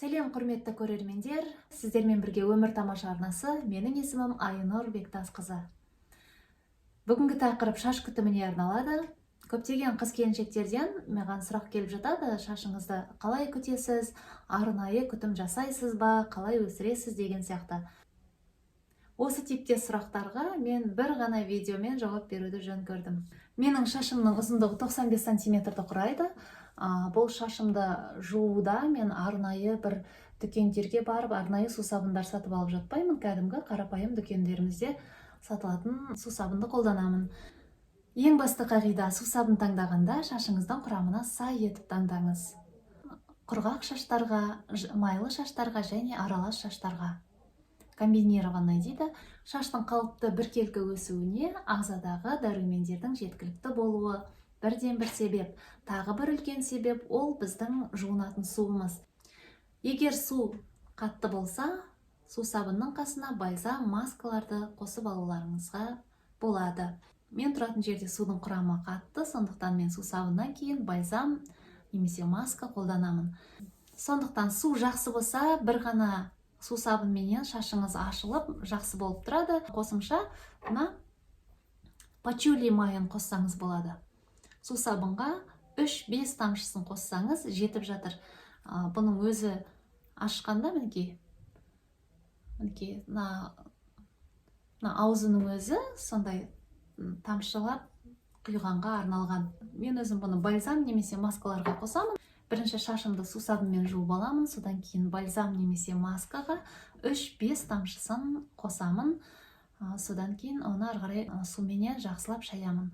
Сәлем құрметті көрермендер, сіздермен бірге өмір тамаша арнасы. Менің есімім Айнұр Бектасқызы. Бүгінгі тақырып шаш күтіміне арналады. Көптеген қыз-келіншектерден маған сұрақ келіп жатады: шашыңызды қалай күтесіз, арнайы күтім жасайсыз ба, қалай өсіресіз деген сияқты. Осы типте сұрақтарға мен бір ғана видеомен жауап беруді жөн көрдім. Менің шашымның ұзындығы 95 сантиметрді құрайды. Бұл шашымды жууда мен арнайы бір дүкендерге барып, арнайы сусабындар сатып алып жатпаймын. Кәдімгі қарапайым дүкендерімізде сатылатын сусабынды қолданамын. Ең басты қағида: сусабын таңдағанда шашыңыздың құрамына сай етіп таңдаңыз. Құрғақ шаштарға, майлы шаштарға және аралас шаштарға. Комбинированный дейді. Шаштың қалыпты біркелкі өсуіне ағзадағы дәрумендердің жеткілікті болуы бірден бір себеп. Тағы бір үлкен себеп — ол біздің жуынатын суымыз. Егер су қатты болса, сусабынның қасына бальзам, маскаларды қосып алуларыңызға болады. Мен тұратын жерде судың құрамы қатты, сондықтан мен сусабыннан кейін бальзам немесе маска қолданамын. Сондықтан су жақсы болса, бір ғана сусабынменен шашыңыз ашылып, жақсы болып тұрады. Қосымша пачули майын қоссаңыз болады. Сусабынға 3-5 тамшысын қоссаңыз жетіп жатыр. Бұның өзі ашқанда мінекей, аузының өзі сондай тамшылап құйғанға арналған. Мен өзім бұны бальзам немесе маскаларға қосамын. Бірінші шашымды сусабынмен жуып аламын, содан кейін бальзам немесе маскаға 3-5 тамшысын қосамын. Содан кейін оны ары қарай суменен жақсылап шаямын.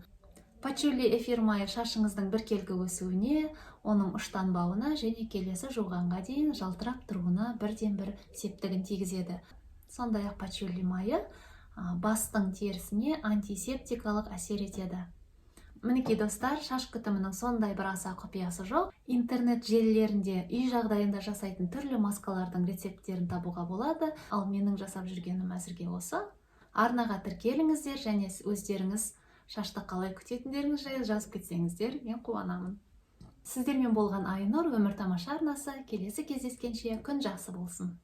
Пачули эфир майы шашыңыздың біркелкі өсуіне, оның ұштанбауына және келесі жуғанға дейін жалтырап тұруына бірден бір септігін тигізеді. Сондай-ақ пачули майы бастың терісіне антисептикалық әсер етеді. Мінекей достар, шаш күтімінің сондай бір аса құпиясы жоқ. Интернет желілерінде үй жағдайында жасайтын түрлі маскалардың рецепттерін табуға болады. Ал менің жасап жүргенім әзірге осы. Арнаға тіркеліңіздер және өздеріңіз шашты қалай күтетіндеріңіз жайлы жазып кетсеңіздер, мен қуанамын. Сіздермен болған Айнұр өмір тамаша арнасы. Келесі кездескенше күн жақсы болсын.